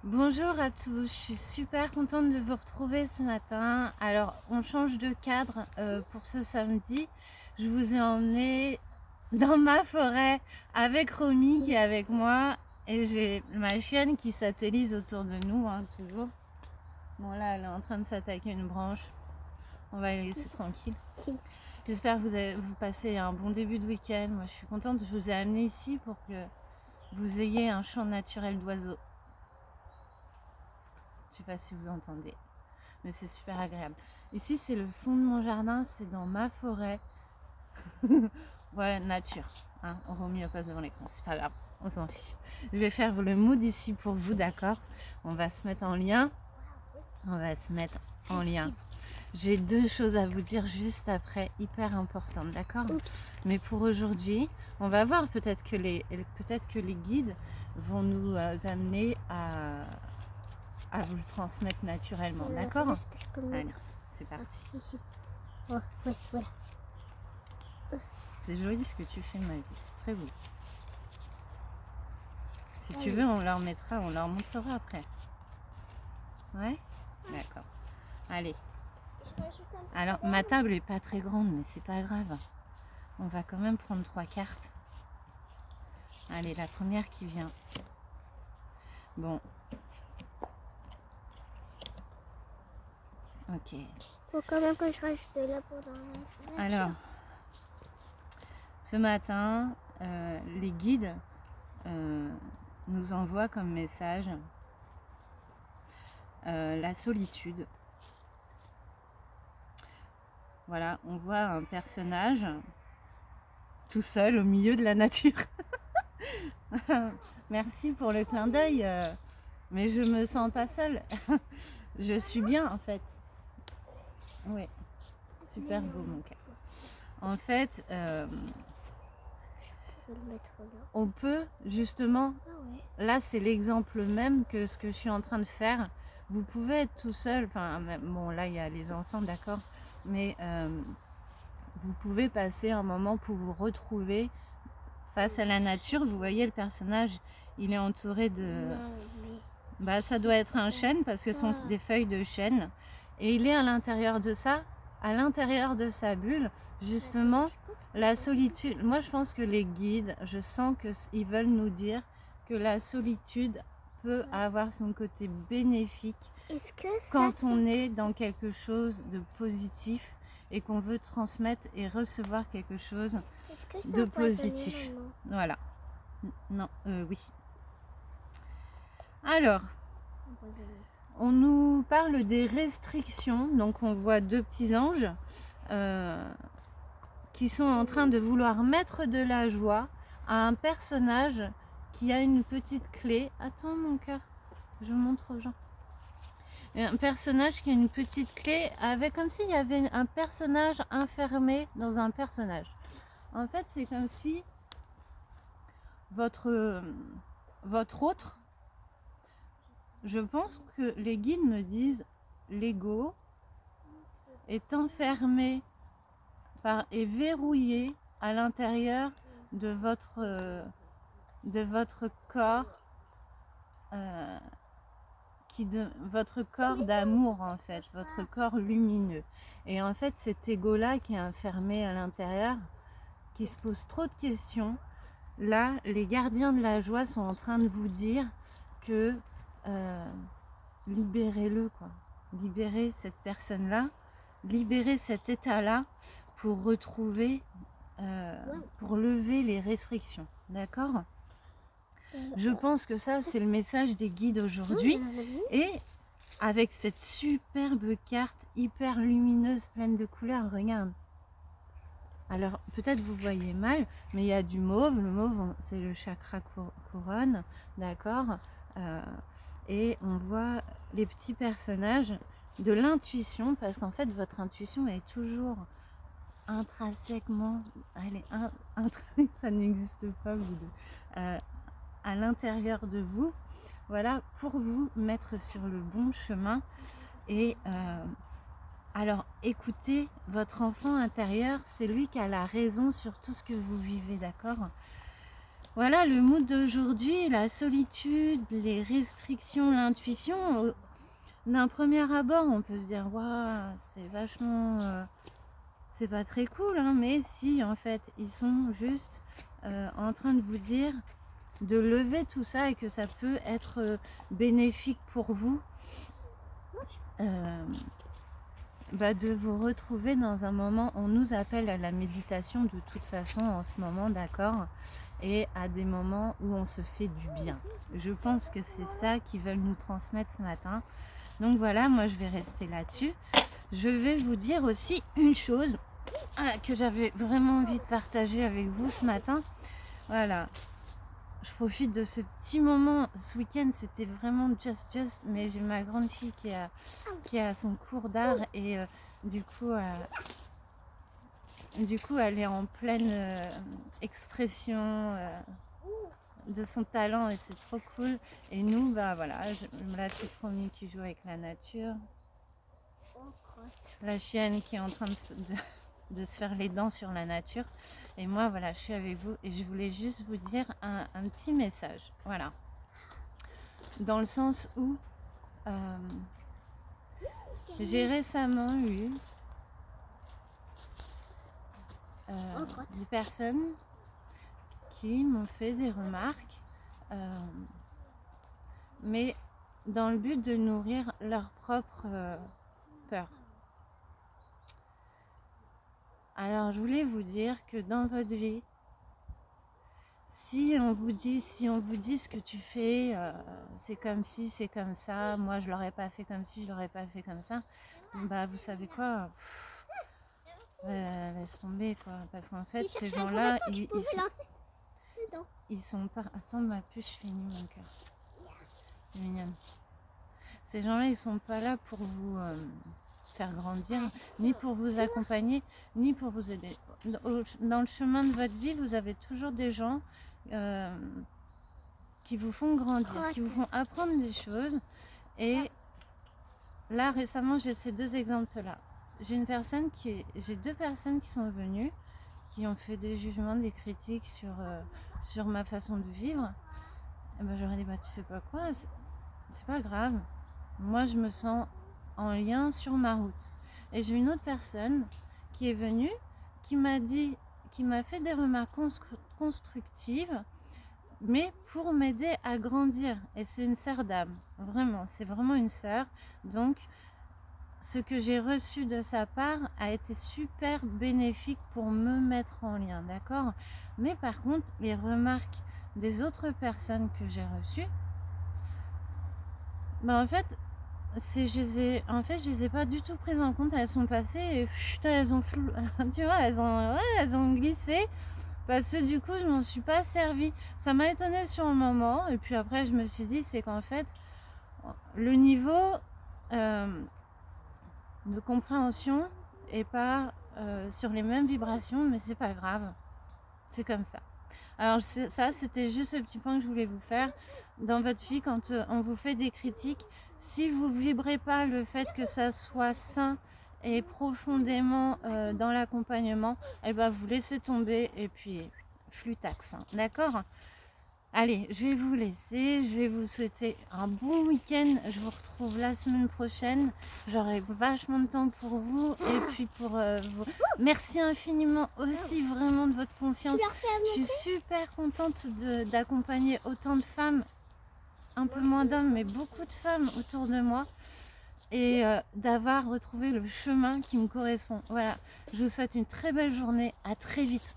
Bonjour à tous, je suis super contente de vous retrouver ce matin. Alors, on change de cadre pour ce samedi. Je vous ai emmené dans ma forêt avec Romy qui est avec moi et j'ai ma chienne qui satellise autour de nous, hein, toujours. Bon, là, elle est en train de s'attaquer une branche. On va la laisser tranquille. J'espère que vous passez un bon début de week-end. Moi, je suis contente. Je vous ai amené ici pour que vous ayez un chant naturel d'oiseaux. Je sais pas si vous entendez, mais c'est super agréable. Ici, c'est le fond de mon jardin, c'est dans ma forêt. Ouais, nature. Hein, on remet au poste devant l'écran, c'est pas grave, on s'en fiche. Je vais faire le mood ici pour vous, d'accord? On va se mettre en lien. On va se mettre en lien. J'ai deux choses à vous dire juste après, hyper importantes, d'accord? Mais pour aujourd'hui, on va voir peut-être que les guides vont nous amener à vous le transmettre naturellement, d'accord? Allez, c'est parti. Ici. Oh, oui, voilà. C'est joli ce que tu fais, Maëlys, c'est très beau. Si tu veux, on leur montrera après. Ouais? D'accord. Allez. Alors, ma table est pas très grande, mais c'est pas grave. On va quand même prendre 3 cartes. Allez, la première qui vient. Bon. Ok. Faut quand même que je reste là pendant la Alors, ce matin, les guides nous envoient comme message la solitude. Voilà, on voit un personnage tout seul au milieu de la nature. Merci pour le clin d'œil, mais je me sens pas seule. Je suis bien en fait. Oui, super beau mon cœur. En fait, on peut justement, là c'est l'exemple même que ce que je suis en train de faire. Vous pouvez être tout seul, enfin bon là il y a les enfants, d'accord, mais vous pouvez passer un moment pour vous retrouver face à la nature. Vous voyez le personnage, il est entouré de... Bah ça doit être un chêne parce que ce sont des feuilles de chêne. Et il est à l'intérieur de ça, à l'intérieur de sa bulle, justement, la solitude. Moi je pense que les guides, je sens qu'ils veulent nous dire que la solitude peut avoir son côté bénéfique quand on est dans quelque chose de positif et qu'on veut transmettre et recevoir quelque chose de positif. Voilà. Non, oui. Alors, on nous parle des restrictions. Donc on voit deux petits anges qui sont en train de vouloir mettre de la joie à un personnage qui a une petite clé. Attends mon cœur, je montre aux gens. Un personnage qui a une petite clé avec comme s'il y avait un personnage enfermé dans un personnage. En fait, c'est comme si votre autre, je pense que les guides me disent l'ego est enfermé et verrouillé à l'intérieur de votre corps, votre corps d'amour en fait, votre corps lumineux. Et en fait, cet ego-là qui est enfermé à l'intérieur, qui se pose trop de questions, là, les gardiens de la joie sont en train de vous dire que libérez-le, quoi. Libérez cette personne-là, libérez cet état-là pour retrouver, pour lever les restrictions. D'accord ? Je pense que ça, c'est le message des guides aujourd'hui. Et avec cette superbe carte hyper lumineuse, pleine de couleurs, regarde. Alors, peut-être vous voyez mal, mais il y a du mauve. Le mauve, c'est le chakra couronne, d'accord ? Et on voit les petits personnages de l'intuition, parce qu'en fait, votre intuition est toujours intrinsèquement... ça n'existe pas, vous deux. À l'intérieur de vous, voilà, pour vous mettre sur le bon chemin. Et alors écoutez votre enfant intérieur, c'est lui qui a la raison sur tout ce que vous vivez, d'accord? voilà, le mood d'aujourd'hui, la solitude, les restrictions, l'intuition, d'un premier abord, on peut se dire, waouh, c'est vachement, c'est pas très cool, hein, mais si, en fait, ils sont juste en train de vous dire de lever tout ça et que ça peut être bénéfique pour vous, de vous retrouver dans un moment. On nous appelle à la méditation de toute façon en ce moment, d'accord, et à des moments où on se fait du bien. Je pense que c'est ça qu'ils veulent nous transmettre ce matin. Donc voilà, moi je vais rester là-dessus. Je vais vous dire aussi une chose que j'avais vraiment envie de partager avec vous ce matin. Voilà, je profite de ce petit moment. Ce week-end, c'était vraiment just, mais j'ai ma grande fille qui a son cours d'art et du coup, elle est en pleine expression de son talent et c'est trop cool. Et nous, voilà, la petite Romy qui joue avec la nature, la chienne qui est en train de se faire les dents sur la nature. Et moi, voilà, je suis avec vous et je voulais juste vous dire un petit message. Voilà. Dans le sens où j'ai récemment eu des personnes qui m'ont fait des remarques, mais dans le but de nourrir leur propre peur. Alors je voulais vous dire que dans votre vie, si on vous dit ce que tu fais, c'est comme si, c'est comme ça, moi je l'aurais pas fait comme si, je l'aurais pas fait comme ça, vous savez quoi, laisse tomber quoi, parce qu'en fait ces gens-là, ils sont pas... Attends, ma puce finit mon cœur. C'est mignon. Ces gens-là, ils sont pas là pour vous faire grandir, ni pour vous accompagner, ni pour vous aider. Dans le chemin de votre vie, vous avez toujours des gens qui vous font grandir, qui vous font apprendre des choses. Et là, récemment, j'ai ces deux exemples-là. J'ai deux personnes qui sont venues, qui ont fait des jugements, des critiques sur ma façon de vivre. Et j'aurais dit, tu sais pas quoi, c'est pas grave. Moi, je me sens en lien sur ma route. Et j'ai une autre personne qui est venue, qui m'a fait des remarques constructives, mais pour m'aider à grandir. Et c'est une sœur d'âme, vraiment, c'est vraiment une sœur. Donc, ce que j'ai reçu de sa part a été super bénéfique pour me mettre en lien, d'accord? Mais par contre, les remarques des autres personnes que j'ai reçues, en fait, je les ai pas du tout prises en compte. Elles sont passées et putain, elles ont tu vois, elles ont glissé parce que du coup, je m'en suis pas servi. Ça m'a étonnée sur le moment et puis après, je me suis dit, c'est qu'en fait, le niveau de compréhension est pas sur les mêmes vibrations, mais c'est pas grave, c'est comme ça. Alors ça, c'était juste ce petit point que je voulais vous faire. Dans votre vie, quand on vous fait des critiques, si vous vibrez pas le fait que ça soit sain et profondément dans l'accompagnement, vous laissez tomber et puis flûtax, hein, d'accord? Allez, je vais vous laisser, je vais vous souhaiter un bon week-end. Je vous retrouve la semaine prochaine. J'aurai vachement de temps pour vous et puis pour vous. Merci infiniment aussi vraiment de votre confiance. Je suis super contente d'accompagner autant de femmes, un peu moins d'hommes, mais beaucoup de femmes autour de moi et d'avoir retrouvé le chemin qui me correspond. Voilà, je vous souhaite une très belle journée. À très vite.